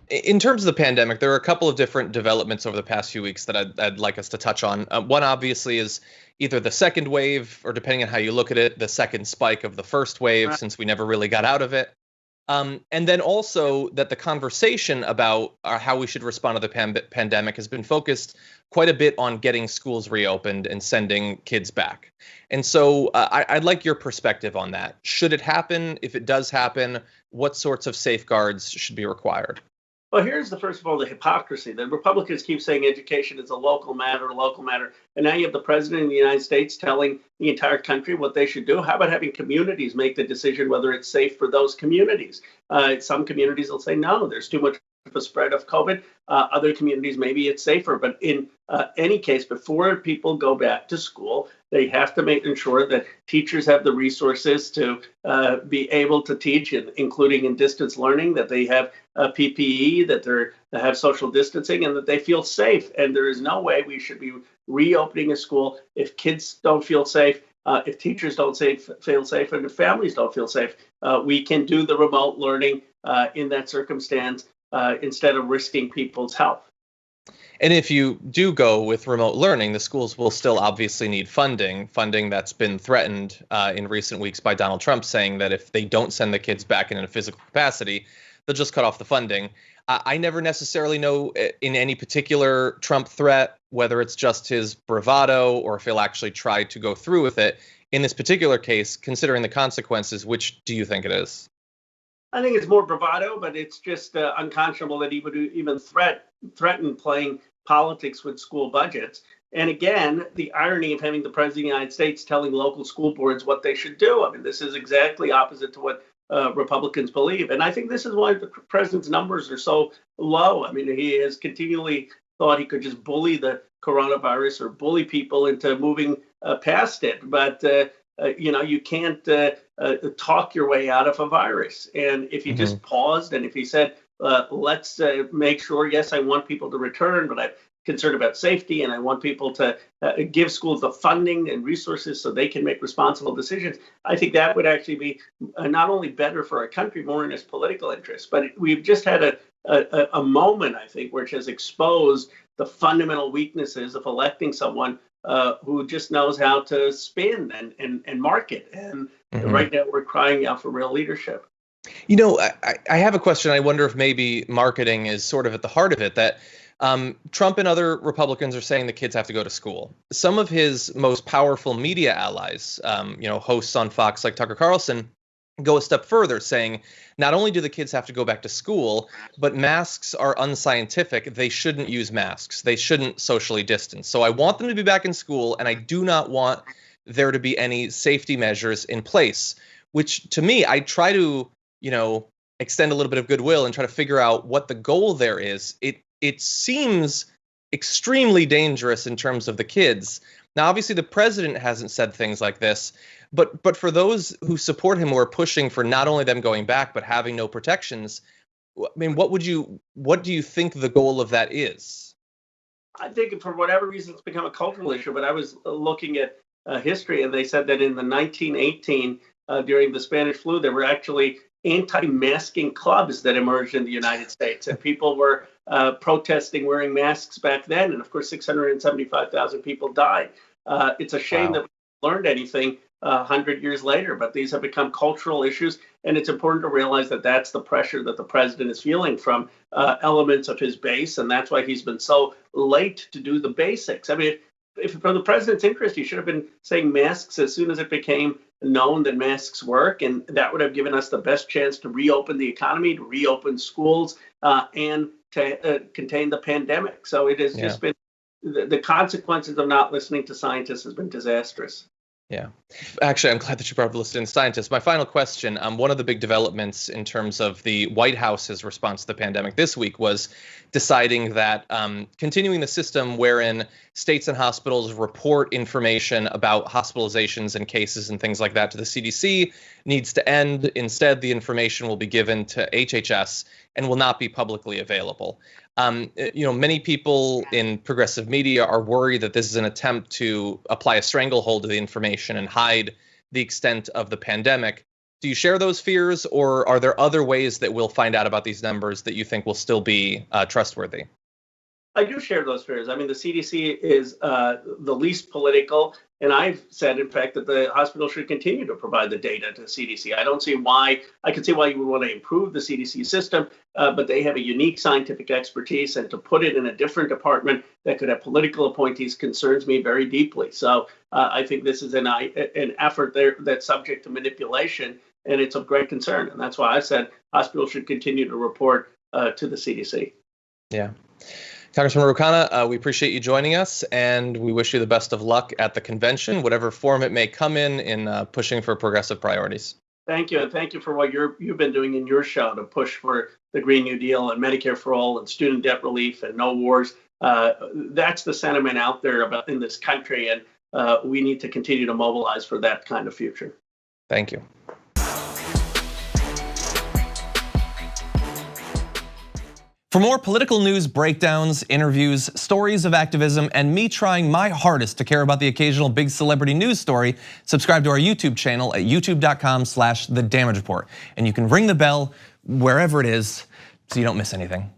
In terms of the pandemic, there are a couple of different developments over the past few weeks that I'd like us to touch on. One obviously is either the second wave, or depending on how you look at it, the second spike of the first wave, Right. since we never really got out of it. And then also that the conversation about how we should respond to the pandemic has been focused quite a bit on getting schools reopened and sending kids back. And so I'd like your perspective on that. Should it happen? If it does happen, what sorts of safeguards should be required? Well, here's first of all, the hypocrisy. The Republicans keep saying education is a local matter. And now you have the president of the United States telling the entire country what they should do. How about having communities make the decision whether it's safe for those communities? Some communities will say, no, there's too much of a spread of COVID. Other communities, maybe it's safer. But in any case, before people go back to school, they have to ensure that teachers have the resources to be able to teach, including in distance learning, that they have PPE, that they have social distancing, and that they feel safe. And there is no way we should be reopening a school if kids don't feel safe, if teachers don't feel safe, and if families don't feel safe. We can do the remote learning in that circumstance instead of risking people's health. And if you do go with remote learning, the schools will still obviously need funding that's been threatened in recent weeks by Donald Trump, saying that if they don't send the kids back in a physical capacity, they'll just cut off the funding. I never necessarily know in any particular Trump threat whether it's just his bravado or if he'll actually try to go through with it. In this particular case, considering the consequences, which do you think it is? I think it's more bravado, but it's just unconscionable that he would even threaten playing politics with school budgets. And again, the irony of having the president of the United States telling local school boards what they should do. I mean, this is exactly opposite to what Republicans believe. And I think this is why the president's numbers are so low. I mean, he has continually thought he could just bully the coronavirus or bully people into moving past it. But, you can't talk your way out of a virus. And if he just paused and if he said, let's make sure, yes, I want people to return, but I'm concerned about safety and I want people to give schools the funding and resources so they can make responsible decisions. I think that would actually be not only better for our country, more in its political interest, but we've just had a moment, I think, which has exposed the fundamental weaknesses of electing someone who just knows how to spin and market. And right now we're crying out for real leadership. You know, I have a question. I wonder if maybe marketing is sort of at the heart of it, that Trump and other Republicans are saying the kids have to go to school. Some of his most powerful media allies, hosts on Fox like Tucker Carlson, go a step further, saying not only do the kids have to go back to school, but masks are unscientific. They shouldn't use masks. They shouldn't socially distance. So I want them to be back in school, and I do not want there to be any safety measures in place, which to me, I try to, extend a little bit of goodwill and try to figure out what the goal there is. It seems extremely dangerous in terms of the kids. Now, obviously, the president hasn't said things like this, but for those who support him, who are pushing for not only them going back, but having no protections, I mean, what do you think the goal of that is? I think for whatever reason, it's become a cultural issue, but I was looking at history, and they said that in the 1918, during the Spanish flu, there were actually anti-masking clubs that emerged in the United States, and people were protesting wearing masks back then. And of course, 675,000 people died. It's a shame that we learned anything 100 years later, but these have become cultural issues. And it's important to realize that that's the pressure that the president is feeling from elements of his base. And that's why he's been so late to do the basics. I mean, if from the president's interest, he should have been saying masks as soon as it became known that masks work. And that would have given us the best chance to reopen the economy, to reopen schools, and to contain the pandemic. So it has just been the consequences of not listening to scientists has been disastrous. Yeah. Actually, I'm glad that you brought up listening to scientists. My final question, one of the big developments in terms of the White House's response to the pandemic this week was deciding that continuing the system wherein states and hospitals report information about hospitalizations and cases and things like that to the CDC needs to end. Instead, the information will be given to HHS and will not be publicly available. Many people in progressive media are worried that this is an attempt to apply a stranglehold to the information and hide the extent of the pandemic. Do you share those fears, or are there other ways that we'll find out about these numbers that you think will still be trustworthy? I do share those fears. I mean, the CDC is the least political, and I've said, in fact, that the hospital should continue to provide the data to the CDC. I don't see why. I can see why you would want to improve the CDC system, but they have a unique scientific expertise, and to put it in a different department that could have political appointees concerns me very deeply. So I think this is an effort there that's subject to manipulation, and it's of great concern. And that's why I said hospitals should continue to report to the CDC. Yeah. Congressman Khanna, we appreciate you joining us, and we wish you the best of luck at the convention, whatever form it may come in pushing for progressive priorities. Thank you, and thank you for what you've been doing in your show to push for the Green New Deal and Medicare for all and student debt relief and no wars. That's the sentiment out there about in this country, and we need to continue to mobilize for that kind of future. Thank you. For more political news breakdowns, interviews, stories of activism, and me trying my hardest to care about the occasional big celebrity news story, subscribe to our YouTube channel at youtube.com/The Damage Report. And you can ring the bell wherever it is so you don't miss anything.